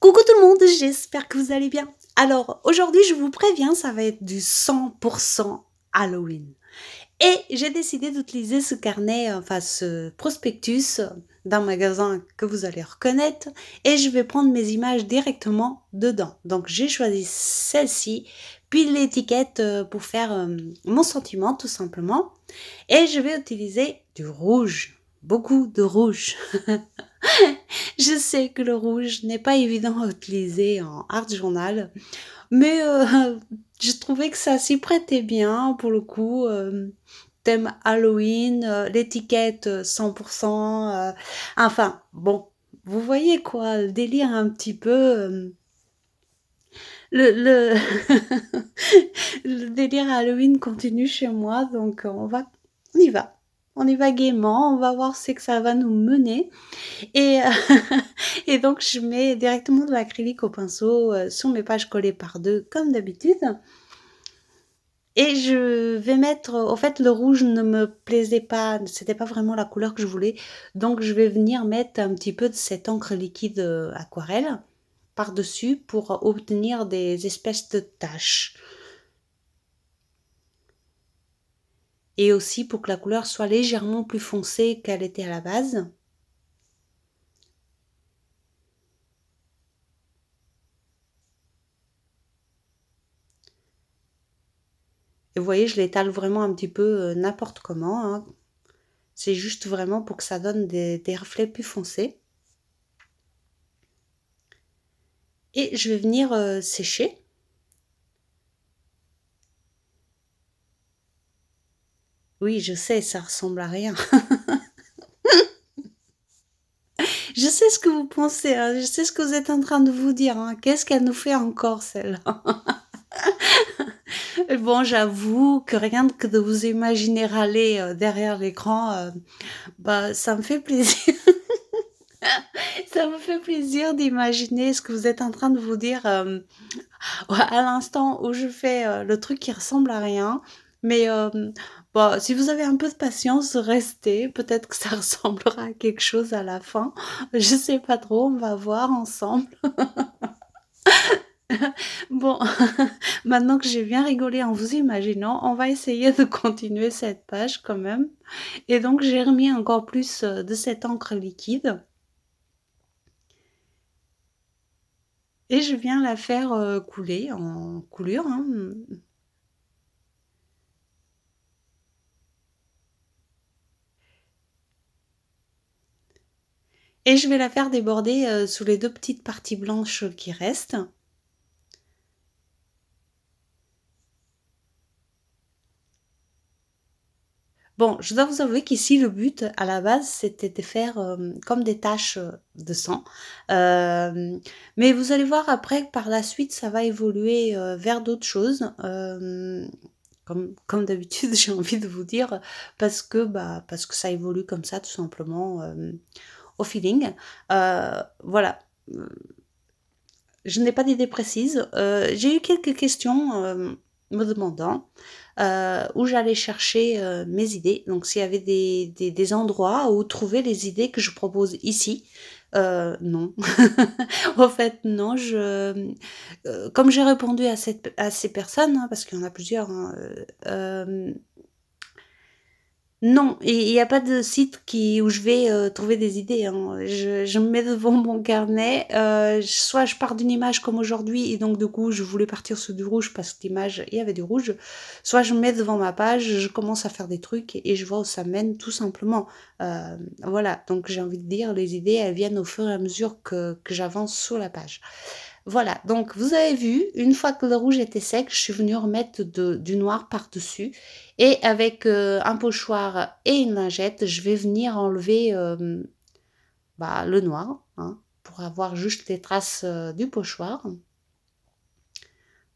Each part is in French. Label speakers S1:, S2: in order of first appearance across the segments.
S1: Coucou tout le monde, j'espère que vous allez bien. Alors aujourd'hui, je vous préviens, ça va être du 100% Halloween. Et j'ai décidé d'utiliser ce carnet, enfin ce prospectus d'un magasin que vous allez reconnaître et je vais prendre mes images directement dedans. Donc j'ai choisi celle-ci, puis l'étiquette pour faire mon sentiment tout simplement. Et je vais utiliser du rouge, beaucoup de rouge. Je sais que le rouge n'est pas évident à utiliser en art journal, mais je trouvais que ça s'y prêtait bien pour le coup. Thème Halloween, l'étiquette 100%. Enfin, bon, vous voyez quoi, le délire un petit peu. Le le délire Halloween continue chez moi, donc on y va. On y va gaiement, on va voir c'est que ça va nous mener. Et, et donc, je mets directement de l'acrylique au pinceau sur mes pages collées par deux, comme d'habitude. Et je vais mettre, au fait, le rouge ne me plaisait pas, c'était pas vraiment la couleur que je voulais. Donc, je vais venir mettre un petit peu de cette encre liquide aquarelle par-dessus pour obtenir des espèces de taches. Et aussi pour que la couleur soit légèrement plus foncée qu'elle était à la base. Et vous voyez, je l'étale vraiment un petit peu n'importe comment, hein. C'est juste vraiment pour que ça donne des reflets plus foncés. Et je vais venir sécher. Oui, je sais, ça ressemble à rien. Je sais ce que vous pensez, hein, je sais ce que vous êtes en train de vous dire, hein. Qu'est-ce qu'elle nous fait encore, celle-là? Bon, j'avoue que rien que de vous imaginer râler derrière l'écran, bah, ça me fait plaisir. Ça me fait plaisir d'imaginer ce que vous êtes en train de vous dire à l'instant où je fais le truc qui ressemble à rien. Mais bon, si vous avez un peu de patience, restez. Peut-être que ça ressemblera à quelque chose à la fin. Je sais pas trop, on va voir ensemble. Bon, maintenant que j'ai bien rigolé en vous imaginant, on va essayer de continuer cette page quand même. Et donc j'ai remis encore plus de cette encre liquide. Et je viens la faire couler en coulure, hein. Et je vais la faire déborder sous les deux petites parties blanches qui restent. Bon, je dois vous avouer qu'ici, le but, à la base, c'était de faire comme des taches de sang. Euh, mais vous allez voir après que par la suite, ça va évoluer vers d'autres choses. Comme d'habitude, j'ai envie de vous dire, parce que ça évolue comme ça, tout simplement, au feeling. Voilà. Je n'ai pas d'idée précise. J'ai eu quelques questions me demandant où j'allais chercher mes idées. Donc s'il y avait des endroits où trouver les idées que je propose ici. Non. En fait, non. Comme j'ai répondu à ces personnes, hein, parce qu'il y en a plusieurs, hein, non, et il y a pas de site où je vais trouver des idées, hein. Je me mets devant mon carnet, soit je pars d'une image comme aujourd'hui et donc du coup je voulais partir sur du rouge parce que l'image, il y avait du rouge, soit je me mets devant ma page, je commence à faire des trucs et je vois où ça mène tout simplement. Voilà, donc j'ai envie de dire, les idées, elles viennent au fur et à mesure que j'avance sur la page. Voilà, donc vous avez vu, une fois que le rouge était sec, je suis venue remettre du noir par-dessus. Et avec un pochoir et une lingette, je vais venir enlever le noir, hein, pour avoir juste les traces du pochoir.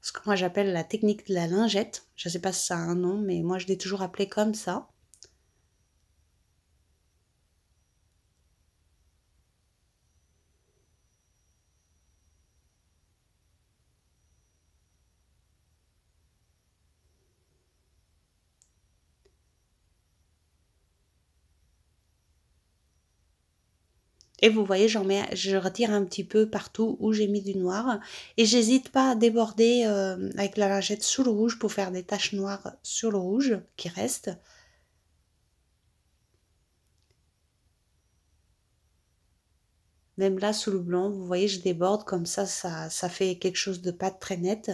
S1: Ce que moi j'appelle la technique de la lingette. Je ne sais pas si ça a un nom, mais moi je l'ai toujours appelé comme ça. Et vous voyez, je retire un petit peu partout où j'ai mis du noir. Et j'hésite pas à déborder avec la lingette sous le rouge pour faire des taches noires sur le rouge qui restent. Même là, sous le blanc, vous voyez, je déborde comme ça fait quelque chose de pas très net.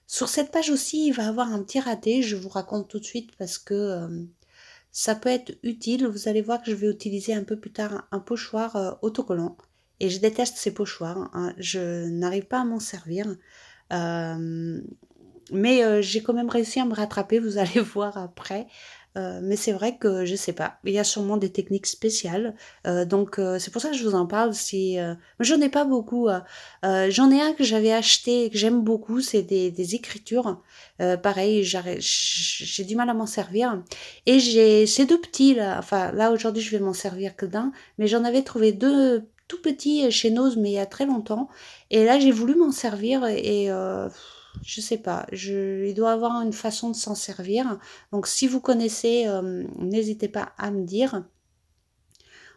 S1: Sur cette page aussi, il va y avoir un petit raté, je vous raconte tout de suite parce que ça peut être utile. Vous allez voir que je vais utiliser un peu plus tard un pochoir autocollant. Et je déteste ces pochoirs, hein. Je n'arrive pas à m'en servir. Euh, mais j'ai quand même réussi à me rattraper, vous allez voir après. Mais c'est vrai que je sais pas, il y a sûrement des techniques spéciales. Donc c'est pour ça que je vous en parle. Si, j'en ai pas beaucoup. J'en ai un que j'avais acheté et que j'aime beaucoup, c'est des écritures. Pareil, j'ai du mal à m'en servir. Et j'ai ces deux petits là. Enfin là aujourd'hui je vais m'en servir que d'un, mais j'en avais trouvé deux tout petits chez Nose, mais il y a très longtemps. Et là j'ai voulu m'en servir et je sais pas, il doit avoir une façon de s'en servir. Donc si vous connaissez, n'hésitez pas à me dire.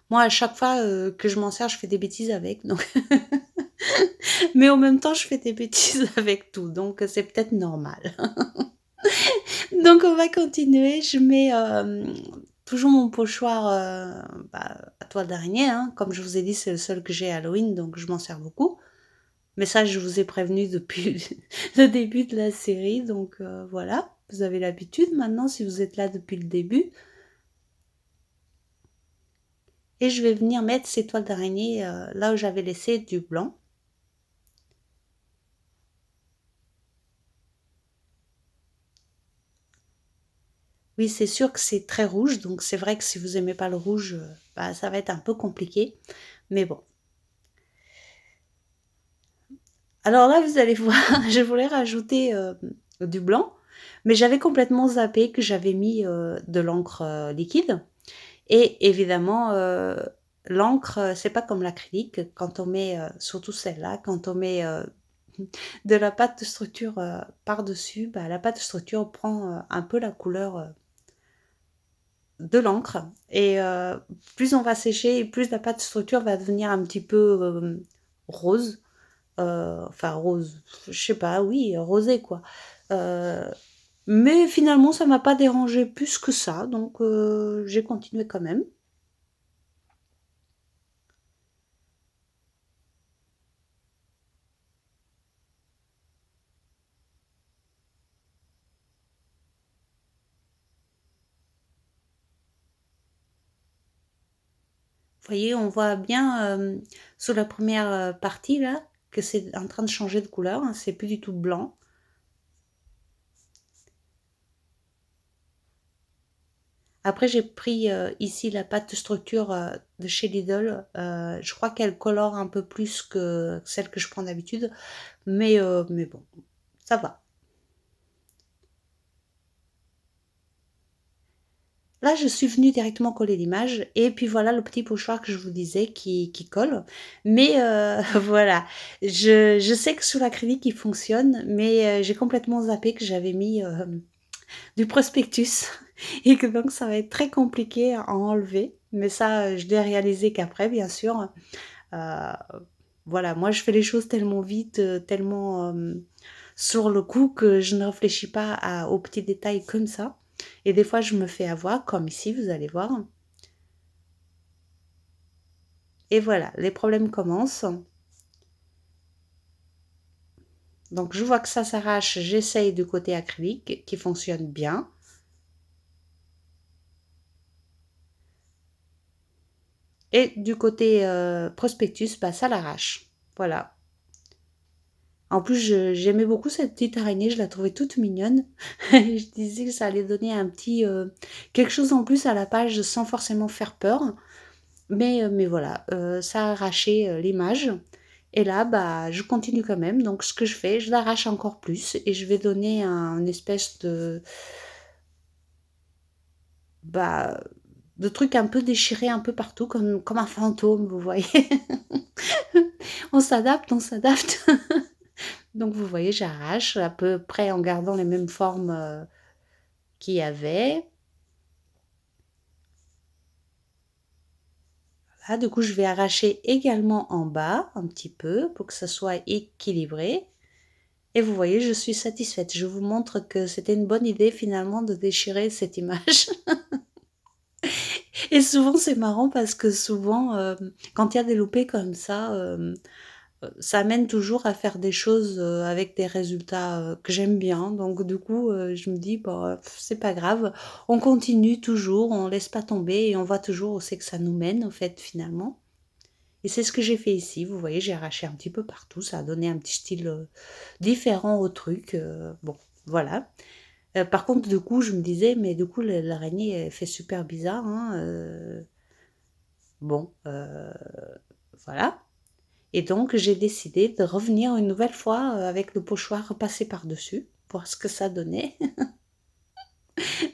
S1: Moi, à chaque fois que je m'en sers, je fais des bêtises avec. Donc mais en même temps, je fais des bêtises avec tout. Donc c'est peut-être normal. Donc on va continuer. Je mets toujours mon pochoir à toile d'araignée, hein. Comme je vous ai dit, c'est le seul que j'ai à Halloween, donc je m'en sers beaucoup. Mais ça, je vous ai prévenu depuis le début de la série, donc voilà, vous avez l'habitude maintenant si vous êtes là depuis le début. Et je vais venir mettre ces toiles d'araignée là où j'avais laissé du blanc. Oui, c'est sûr que c'est très rouge, donc c'est vrai que si vous aimez pas le rouge, bah, ça va être un peu compliqué. Mais bon. Alors là, vous allez voir, je voulais rajouter du blanc, mais j'avais complètement zappé que j'avais mis de l'encre liquide. Et évidemment, l'encre, c'est pas comme l'acrylique. Quand on met, surtout celle-là, quand on met de la pâte de structure par-dessus, bah, la pâte de structure prend un peu la couleur de l'encre. Et plus on va sécher, plus la pâte de structure va devenir un petit peu rose. Enfin rose, je sais pas, oui, rosé quoi. Euh, mais finalement, ça m'a pas dérangé plus que ça, donc j'ai continué quand même. Vous voyez, on voit bien sur la première partie là que c'est en train de changer de couleur, hein, c'est plus du tout blanc. Après, j'ai pris ici la pâte de structure de chez Lidl. Je crois qu'elle colore un peu plus que celle que je prends d'habitude, mais bon, ça va. Là, je suis venue directement coller l'image et puis voilà le petit pochoir que je vous disais qui colle. Mais voilà, je sais que sous l'acrylique il fonctionne, mais j'ai complètement zappé que j'avais mis du prospectus et que donc ça va être très compliqué à enlever. Mais ça, je l'ai réalisé qu'après, bien sûr. Euh, voilà, moi je fais les choses tellement vite, tellement sur le coup que je ne réfléchis pas aux petits détails comme ça. Et des fois, je me fais avoir, comme ici, vous allez voir. Et voilà, les problèmes commencent. Donc, je vois que ça s'arrache. J'essaye du côté acrylique qui fonctionne bien. Et du côté prospectus, bah, ça l'arrache. Voilà. En plus, j'aimais beaucoup cette petite araignée. Je la trouvais toute mignonne. Je disais que ça allait donner un petit quelque chose en plus à la page sans forcément faire peur. Mais voilà, ça a arraché l'image. Et là, bah, je continue quand même. Donc, ce que je fais, je l'arrache encore plus et je vais donner une espèce bah, de truc un peu déchiré un peu partout, comme un fantôme, vous voyez. On s'adapte, on s'adapte. Donc vous voyez, j'arrache à peu près en gardant les mêmes formes, qu'il y avait. Là, du coup, je vais arracher également en bas, un petit peu, pour que ça soit équilibré. Et vous voyez, je suis satisfaite. Je vous montre que c'était une bonne idée finalement de déchirer cette image. Et souvent, c'est marrant parce que souvent, quand il y a des loupés comme ça amène toujours à faire des choses, avec des résultats, que j'aime bien. Donc du coup, je me dis: «Bah, c'est pas grave, on continue toujours, on laisse pas tomber et on voit toujours où c'est que ça nous mène, au fait, finalement». Et c'est ce que j'ai fait ici. Vous voyez, j'ai arraché un petit peu partout, ça a donné un petit style, différent au truc, bon, voilà. Par contre, du coup, je me disais: «Mais du coup, l'araignée, elle fait super bizarre, hein, bon, voilà». Et donc, j'ai décidé de revenir une nouvelle fois avec le pochoir repassé par-dessus, voir ce que ça donnait.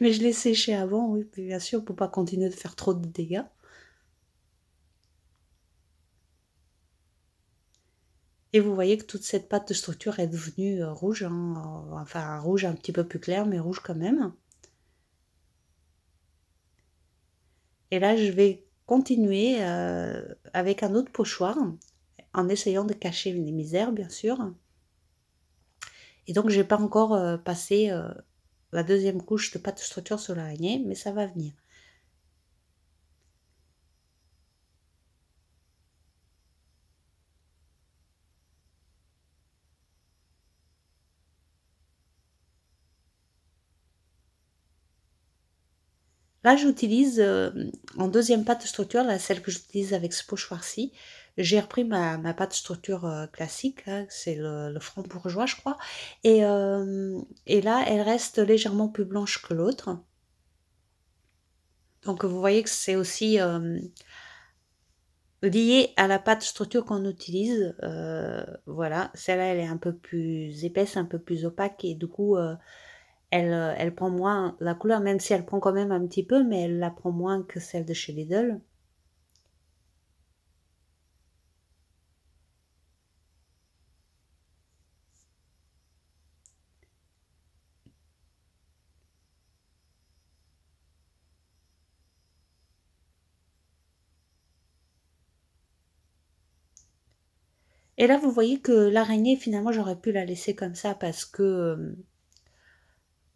S1: Mais je l'ai séché avant, oui, puis bien sûr, pour pas continuer de faire trop de dégâts. Et vous voyez que toute cette pâte de structure est devenue rouge, hein, enfin un rouge un petit peu plus clair, mais rouge quand même. Et là, je vais continuer avec un autre pochoir, en essayant de cacher les misères, bien sûr. Et donc, j'ai pas encore passé la deuxième couche de pâte de structure sur l'araignée, mais ça va venir. Là, j'utilise, en deuxième pâte de structure, là, celle que j'utilise avec ce pochoir-ci, j'ai repris ma pâte de structure, classique, là, c'est le franc-bourgeois, je crois, et là, elle reste légèrement plus blanche que l'autre. Donc vous voyez que c'est aussi, lié à la pâte de structure qu'on utilise, voilà. Celle-là, elle est un peu plus épaisse, un peu plus opaque et du coup, elle prend moins la couleur, même si elle prend quand même un petit peu, mais elle la prend moins que celle de chez Lidl. Et là, vous voyez que l'araignée, finalement, j'aurais pu la laisser comme ça parce que,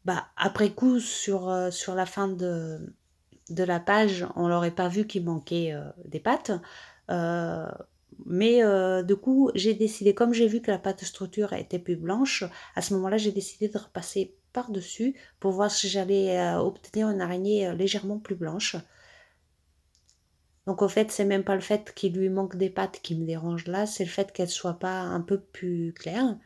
S1: bah, après coup, sur la fin de la page, on l'aurait pas vu qu'il manquait des pattes. Euh, mais du coup, j'ai décidé, comme j'ai vu que la pâte de structure était plus blanche, à ce moment-là, j'ai décidé de repasser par-dessus pour voir si j'allais obtenir une araignée légèrement plus blanche. Donc, au fait, c'est même pas le fait qu'il lui manque des pattes qui me dérange là, c'est le fait qu'elle soit pas un peu plus claire.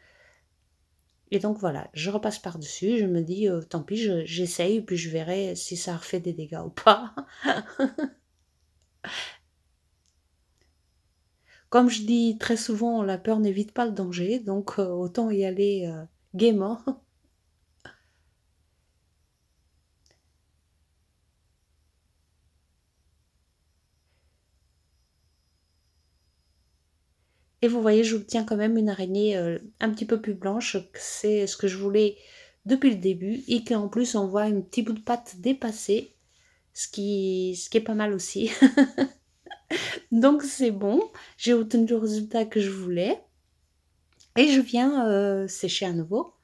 S1: Et donc voilà, je repasse par-dessus, je me dis, tant pis, j'essaye, puis je verrai si ça refait des dégâts ou pas. Comme je dis très souvent, la peur n'évite pas le danger, donc autant y aller gaiement. Et vous voyez, j'obtiens quand même une araignée un petit peu plus blanche, que c'est ce que je voulais depuis le début, et qu'en plus on voit un petit bout de patte dépassé, ce qui est pas mal aussi. Donc c'est bon, j'ai obtenu le résultat que je voulais, et je viens sécher à nouveau.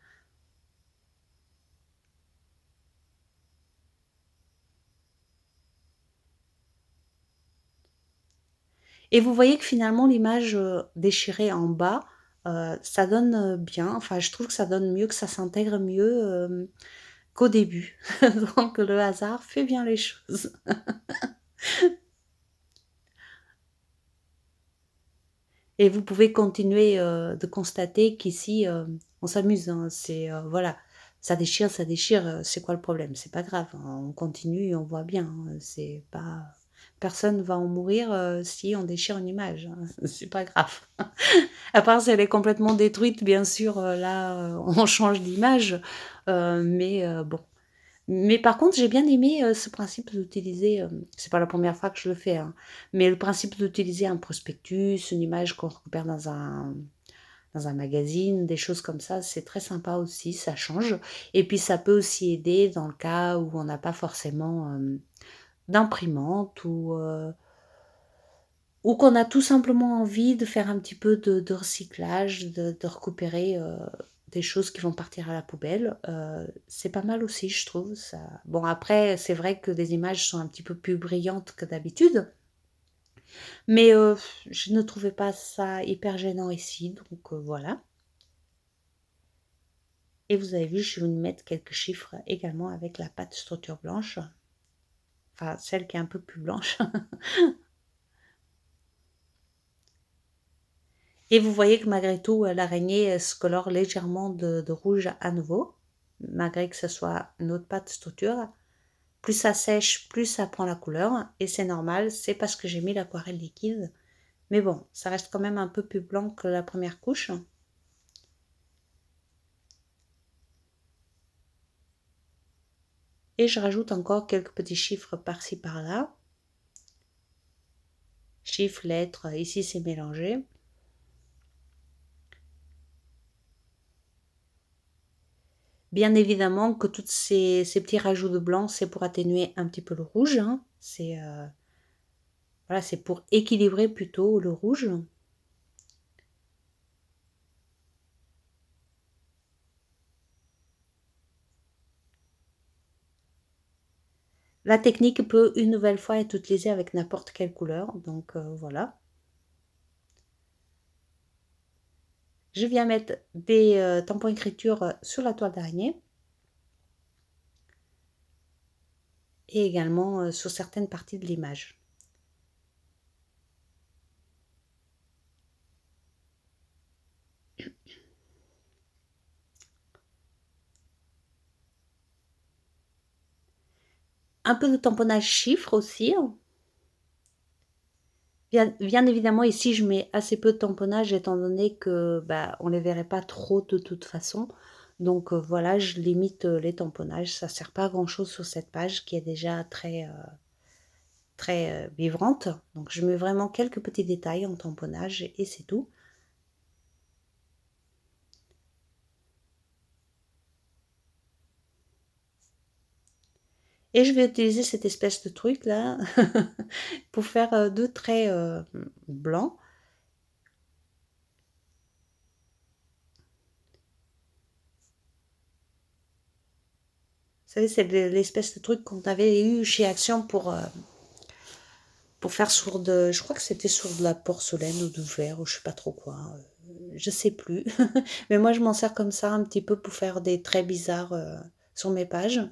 S1: Et vous voyez que finalement l'image déchirée en bas, ça donne bien, enfin je trouve que ça donne mieux, que ça s'intègre mieux qu'au début. Donc le hasard fait bien les choses. Et vous pouvez continuer de constater qu'ici, on s'amuse, hein. C'est voilà, ça déchire, c'est quoi le problème? C'est pas grave, hein, on continue et on voit bien, hein. C'est pas personne va en mourir si on déchire une image, hein. C'est pas grave. À part si elle est complètement détruite, bien sûr, là, on change d'image, mais bon. Mais par contre, j'ai bien aimé, ce principe d'utiliser, c'est pas la première fois que je le fais, hein, mais le principe d'utiliser un prospectus, une image qu'on repère dans un magazine, des choses comme ça, c'est très sympa aussi, ça change. Et puis ça peut aussi aider dans le cas où on n'a pas forcément d'imprimante ou qu'on a tout simplement envie de faire un petit peu de recyclage, de récupérer des choses qui vont partir à la poubelle. C'est pas mal aussi, je trouve. Ça. Bon, après, c'est vrai que les images sont un petit peu plus brillantes que d'habitude, mais je ne trouvais pas ça hyper gênant ici, donc voilà. Et vous avez vu, je vais vous mettre quelques chiffres également avec la pâte structure blanche, enfin celle qui est un peu plus blanche. Et vous voyez que malgré tout, l'araignée se colore légèrement de rouge à nouveau, malgré que ce soit une autre pâte structure. Plus ça sèche, plus ça prend la couleur, et c'est normal, c'est parce que j'ai mis l'aquarelle liquide. Mais bon, ça reste quand même un peu plus blanc que la première couche. Et je rajoute encore quelques petits chiffres par-ci par-là. Chiffres, lettres, ici c'est mélangé. Bien évidemment que tous ces petits rajouts de blanc, c'est pour atténuer un petit peu le rouge. Hein. Voilà, c'est pour équilibrer plutôt le rouge. La technique peut une nouvelle fois être utilisée avec n'importe quelle couleur, donc voilà. Je viens mettre des tampons écriture sur la toile d'araignée et également sur certaines parties de l'image. Un peu de tamponnage chiffre aussi. Bien évidemment, ici, je mets assez peu de tamponnage étant donné que bah, on les verrait pas trop de toute façon. Donc voilà, je limite les tamponnages. Ça sert pas à grand chose sur cette page qui est déjà très vibrante. Donc je mets vraiment quelques petits détails en tamponnage et c'est tout. Et je vais utiliser cette espèce de truc là pour faire deux traits blancs. Vous savez, c'est l'espèce de truc qu'on avait eu chez Action pour faire sur de... Je crois que c'était sur de la porcelaine ou du verre ou je sais pas trop quoi. Je sais plus. Mais moi, je m'en sers comme ça un petit peu pour faire des traits bizarres sur mes pages.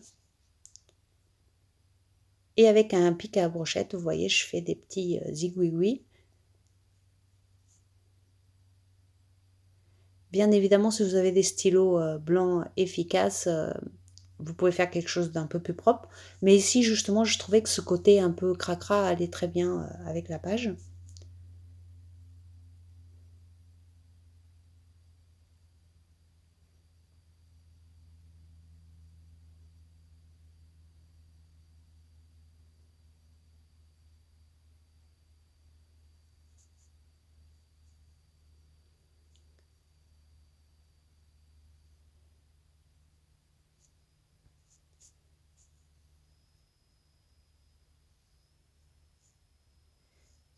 S1: Et avec un pic à brochette, vous voyez, je fais des petits zigouigouis. Bien évidemment, si vous avez des stylos blancs efficaces, vous pouvez faire quelque chose d'un peu plus propre. Mais ici, justement, je trouvais que ce côté un peu cracra allait très bien avec la page.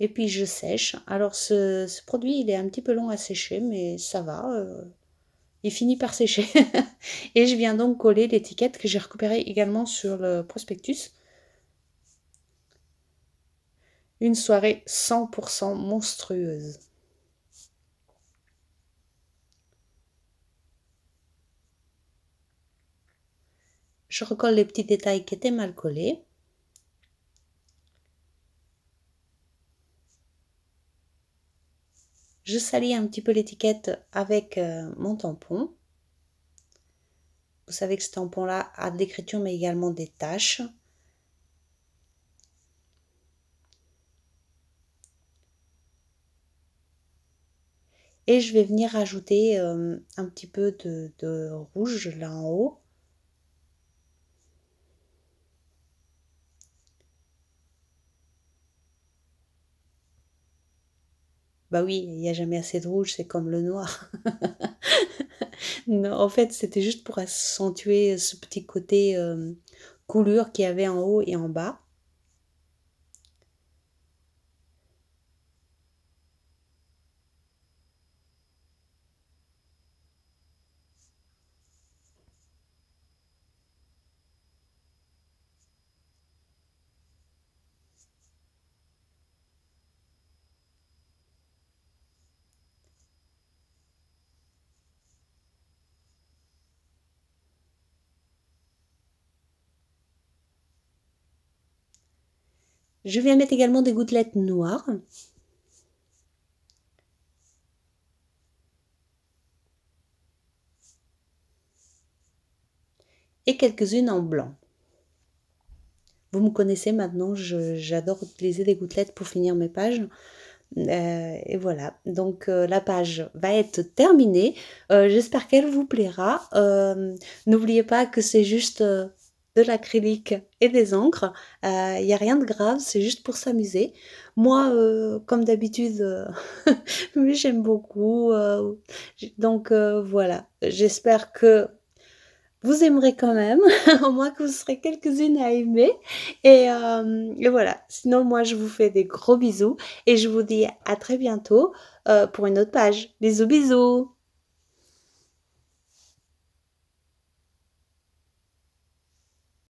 S1: Et puis je sèche. Alors ce produit, il est un petit peu long à sécher, mais ça va. Il finit par sécher. Et je viens donc coller l'étiquette que j'ai récupérée également sur le prospectus. Une soirée 100% monstrueuse. Je recolle les petits détails qui étaient mal collés. Je salis un petit peu l'étiquette avec mon tampon. Vous savez que ce tampon-là a de l'écriture mais également des taches. Et je vais venir ajouter un petit peu de rouge là en haut. Bah oui, il y a jamais assez de rouge, c'est comme le noir. Non, en fait, c'était juste pour accentuer ce petit côté, coulure qu'il y avait en haut et en bas. Je viens mettre également des gouttelettes noires et quelques-unes en blanc. Vous me connaissez maintenant, j'adore utiliser des gouttelettes pour finir mes pages. Et voilà, donc la page va être terminée. J'espère qu'elle vous plaira. N'oubliez pas que c'est juste de l'acrylique et des encres. Il n'y a rien de grave, c'est juste pour s'amuser. Moi, comme d'habitude, j'aime beaucoup. Donc voilà, j'espère que vous aimerez quand même, au moins que vous serez quelques-unes à aimer. Et voilà, sinon moi je vous fais des gros bisous et je vous dis à très bientôt pour une autre page. Bisous bisous.